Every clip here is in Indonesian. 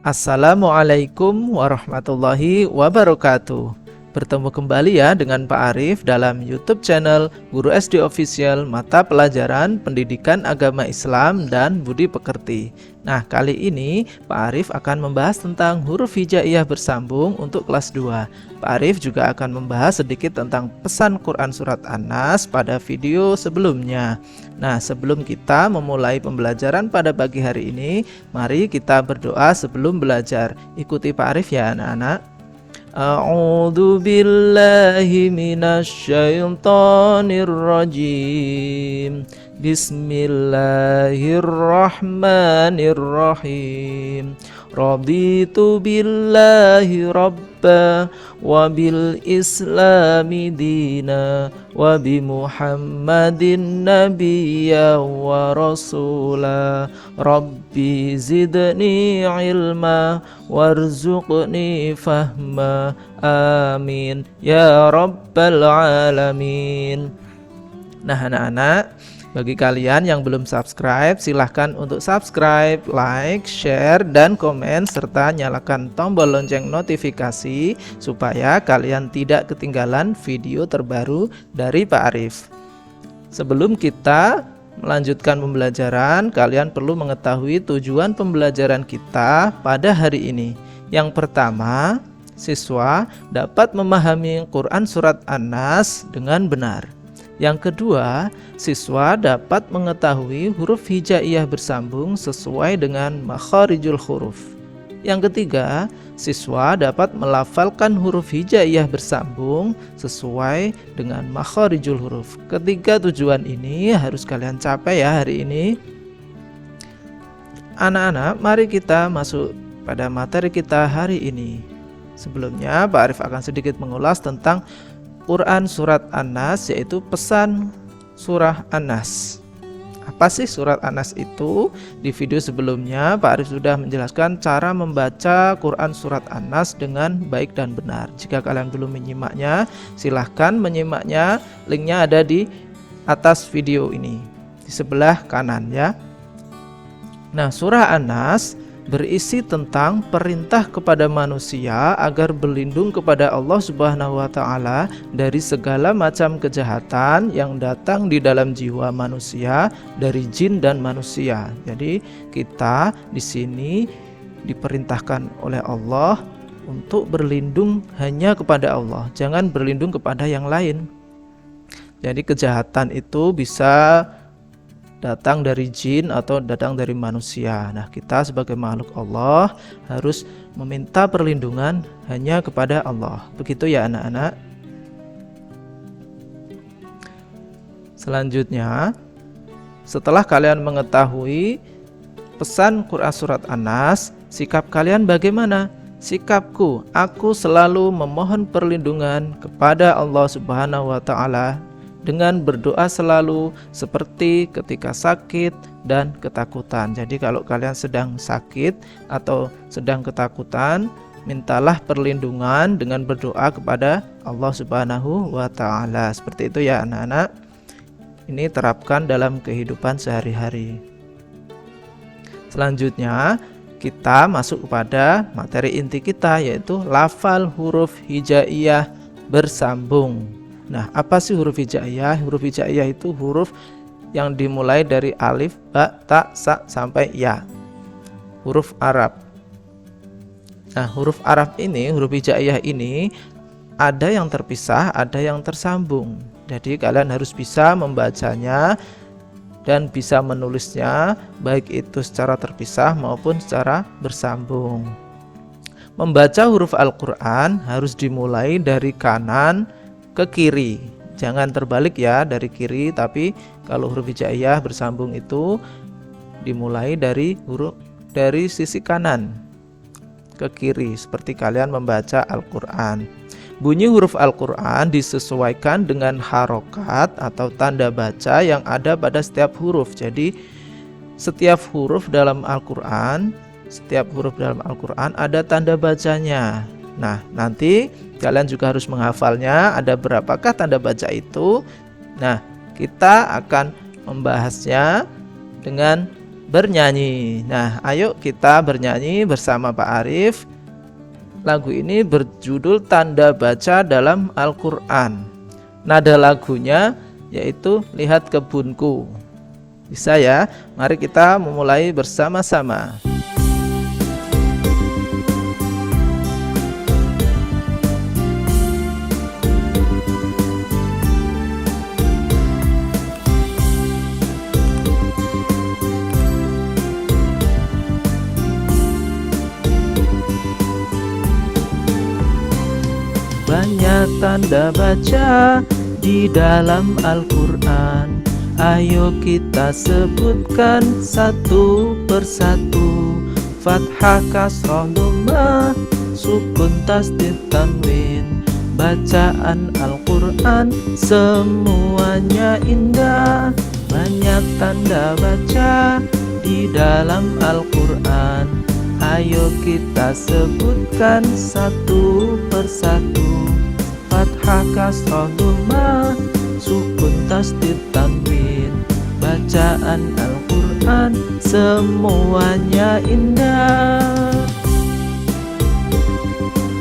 Assalamualaikum warahmatullahi wabarakatuh. Bertemu kembali ya dengan Pak Arif dalam YouTube channel Guru SD Official Mata Pelajaran Pendidikan Agama Islam dan Budi Pekerti. Nah, kali ini Pak Arif akan membahas tentang huruf hijaiyah bersambung untuk kelas 2. Pak Arif juga akan membahas sedikit tentang pesan Quran Surat An-Nas pada video sebelumnya. Nah, sebelum kita memulai pembelajaran pada pagi hari ini, mari kita berdoa sebelum belajar. Ikuti Pak Arif ya anak-anak. A'udzu billahi minasyaitonir rajim. Bismillahirrahmanirrahim. Raditu billahi rabba wa bil islami dina wa bi Muhammadin nabiyya wa rasula. Rabbi zidni ilma warzuqni fahma. Amin ya rabbal alamin. Nah anak-anak, bagi kalian yang belum subscribe, silahkan untuk subscribe, like, share, dan komen, serta nyalakan tombol lonceng notifikasi supaya kalian tidak ketinggalan video terbaru dari Pak Arif. Sebelum kita melanjutkan pembelajaran, kalian perlu mengetahui tujuan pembelajaran kita pada hari ini. Yang pertama, siswa dapat memahami Quran Surat An-Nas dengan benar. Yang kedua, siswa dapat mengetahui huruf hijaiyah bersambung sesuai dengan makharijul huruf. Yang ketiga, siswa dapat melafalkan huruf hijaiyah bersambung sesuai dengan makharijul huruf. Ketiga tujuan ini harus kalian capai ya hari ini. Anak-anak, mari kita masuk pada materi kita hari ini. Sebelumnya, Pak Arif akan sedikit mengulas tentang Quran Surat An-Nas, yaitu pesan surah An-Nas. Apa sih surat An-Nas itu? Di video sebelumnya Pak Arif sudah menjelaskan cara membaca Quran Surat An-Nas dengan baik dan benar. Jika kalian belum menyimaknya, silahkan menyimaknya. Linknya ada di atas video ini, di sebelah kanan ya. Nah, surah An-Nas berisi tentang perintah kepada manusia agar berlindung kepada Allah Subhanahu wa Ta'ala dari segala macam kejahatan yang datang di dalam jiwa manusia dari jin dan manusia. Jadi kita di sini diperintahkan oleh Allah untuk berlindung hanya kepada Allah, jangan berlindung kepada yang lain. Jadi kejahatan itu bisa datang dari jin atau datang dari manusia. Nah, kita sebagai makhluk Allah harus meminta perlindungan hanya kepada Allah. Begitu ya anak-anak. Selanjutnya, setelah kalian mengetahui pesan Quran Surat An-Nas, sikap kalian bagaimana? Sikapku, aku selalu memohon perlindungan kepada Allah Subhanahu wa Ta'ala dengan berdoa selalu seperti ketika sakit dan ketakutan. Jadi kalau kalian sedang sakit atau sedang ketakutan, mintalah perlindungan dengan berdoa kepada Allah Subhanahu wa Ta'ala. Seperti itu ya anak-anak. Ini terapkan dalam kehidupan sehari-hari. Selanjutnya kita masuk kepada materi inti kita, yaitu lafal huruf hijaiyah bersambung. Nah, apa sih huruf hijaiyah? Huruf hijaiyah itu huruf yang dimulai dari alif, ba, ta, sa, sampai ya. Huruf Arab. Nah, huruf Arab ini, huruf hijaiyah ini ada yang terpisah, ada yang tersambung. Jadi kalian harus bisa membacanya dan bisa menulisnya, baik itu secara terpisah maupun secara bersambung. Membaca huruf Al-Quran harus dimulai dari kanan ke kiri, jangan terbalik ya, dari kiri. Tapi kalau huruf hijaiyah bersambung itu dimulai dari sisi kanan ke kiri, seperti kalian membaca Al-Quran. Bunyi huruf Al-Quran disesuaikan dengan harokat atau tanda baca yang ada pada setiap huruf. Jadi setiap huruf dalam Al-Quran ada tanda bacanya. Nah, nanti kalian juga harus menghafalnya, ada berapakah tanda baca itu. Nah, kita akan membahasnya dengan bernyanyi. Nah, ayo kita bernyanyi bersama Pak Arif. Lagu ini berjudul Tanda Baca dalam Al-Quran. Nada lagunya yaitu Lihat Kebunku. Bisa ya? Mari kita memulai bersama-sama. Banyak tanda baca di dalam Al-Quran. Ayo kita sebutkan satu persatu. Fathah, kasroh, dhammah, sukun, tasdid, tanwin. Bacaan Al-Quran semuanya indah. Banyak tanda baca di dalam Al-Quran. Ayo kita sebutkan satu persatu. Fathah, kasroh, dhammah, sukun, tasdid, tanwin. Bacaan Al-Quran semuanya indah.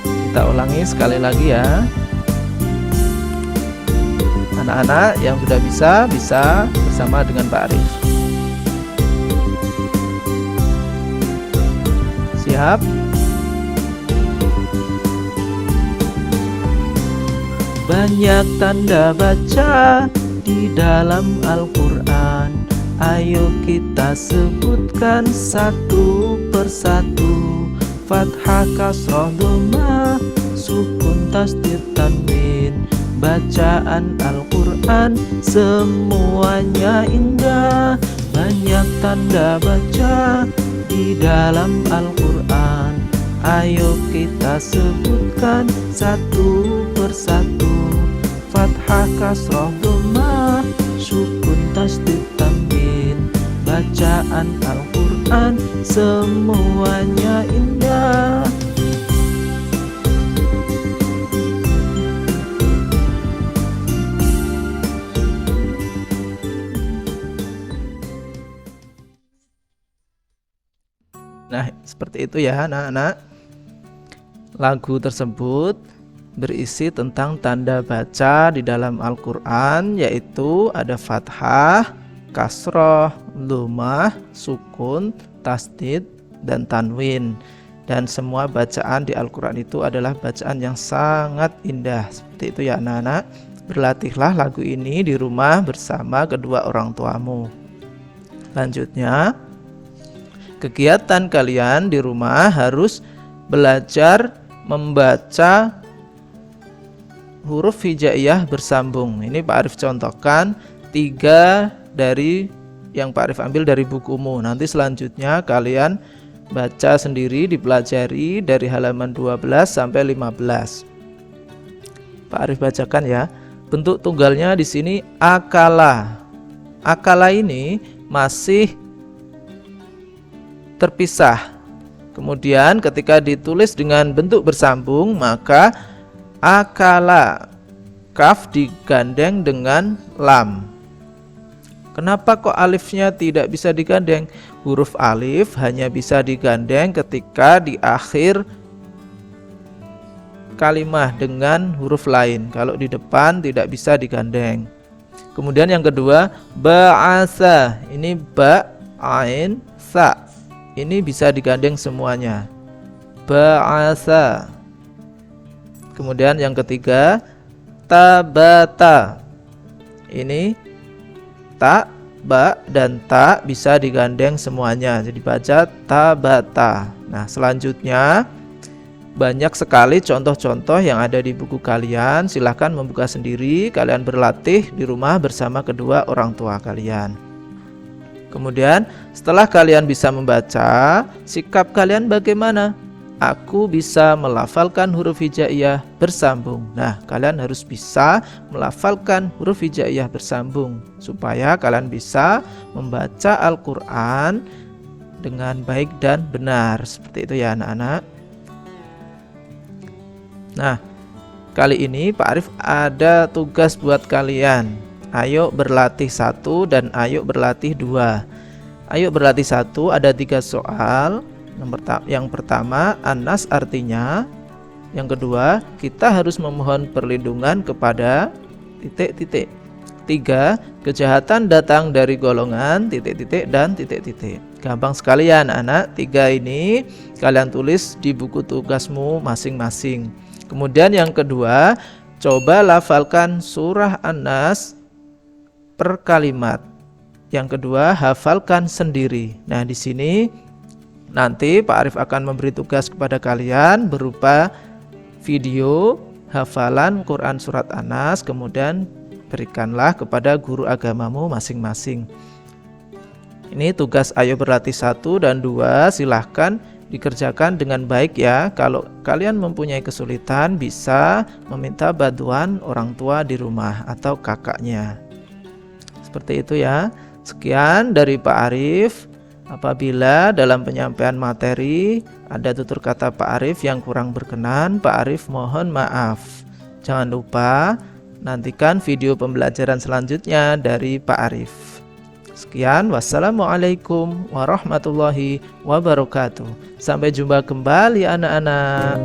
Kita ulangi sekali lagi ya. Anak-anak yang sudah bisa bersama dengan Pak Arif. Siap? Banyak tanda baca di dalam Al-Quran. Ayo kita sebutkan satu persatu. Fathah, kasroh, dhammah, sukun, tasdid, tanwin. Bacaan Al-Quran semuanya indah. Banyak tanda baca di dalam Al-Quran. Ayo kita sebutkan satu persatu. Fathah, kasroh, dhammah, sukun, tasdid, tanwin. Bacaan Al-Quran semuanya indah. Nah, seperti itu ya anak-anak. Lagu tersebut berisi tentang tanda baca di dalam Al-Quran, yaitu ada fathah, kasroh, dhammah, sukun, tasdid, dan tanwin. Dan semua bacaan di Al-Quran itu adalah bacaan yang sangat indah. Seperti itu ya anak-anak. Berlatihlah lagu ini di rumah bersama kedua orang tuamu. Selanjutnya, kegiatan kalian di rumah harus belajar membaca huruf hijaiyah bersambung. Ini Pak Arif contohkan 3 dari yang Pak Arif ambil dari bukumu. Nanti selanjutnya kalian baca sendiri, dipelajari dari halaman 12 sampai 15. Pak Arif bacakan ya. Bentuk tunggalnya di sini akala. Akala ini masih terpisah. Kemudian ketika ditulis dengan bentuk bersambung, maka akala, kaf digandeng dengan lam. Kenapa kok alifnya tidak bisa digandeng? Huruf alif hanya bisa digandeng ketika di akhir kalimah dengan huruf lain. Kalau di depan tidak bisa digandeng. Kemudian yang kedua, ba'asa. Ini ba, ain, sa. Ini bisa digandeng semuanya. Ba'asa. Kemudian yang ketiga, tabata. Ini ta, ba, dan ta bisa digandeng semuanya. Jadi baca tabata. Nah, selanjutnya banyak sekali contoh-contoh yang ada di buku kalian. Silahkan membuka sendiri. Kalian berlatih di rumah bersama kedua orang tua kalian. Kemudian setelah kalian bisa membaca, sikap kalian bagaimana? Aku bisa melafalkan huruf hijaiyah bersambung. Nah, kalian harus bisa melafalkan huruf hijaiyah bersambung supaya kalian bisa membaca Al-Quran dengan baik dan benar. Seperti itu ya anak-anak. Nah, kali ini Pak Arif ada tugas buat kalian. Ayo berlatih 1 dan ayo berlatih 2. Ayo berlatih 1, ada 3 soal. Yang pertama, An-Nas artinya. Yang kedua, kita harus memohon perlindungan kepada titik-titik. 3, kejahatan datang dari golongan titik-titik dan titik-titik. Gampang sekali ya anak-anak. 3 ini kalian tulis di buku tugasmu masing-masing. Kemudian yang kedua, coba lafalkan surah An-Nas per kalimat. Yang kedua, hafalkan sendiri. Nah, di sini nanti Pak Arif akan memberi tugas kepada kalian berupa video hafalan Quran surat An-Nas, kemudian berikanlah kepada guru agamamu masing-masing. Ini tugas ayo berlatih 1 dan 2, silahkan dikerjakan dengan baik ya. Kalau kalian mempunyai kesulitan, bisa meminta bantuan orang tua di rumah atau kakaknya. Seperti itu ya. Sekian dari Pak Arif. Apabila dalam penyampaian materi ada tutur kata Pak Arif yang kurang berkenan, Pak Arif mohon maaf. Jangan lupa nantikan video pembelajaran selanjutnya dari Pak Arif. Sekian, wassalamualaikum warahmatullahi wabarakatuh. Sampai jumpa kembali anak-anak.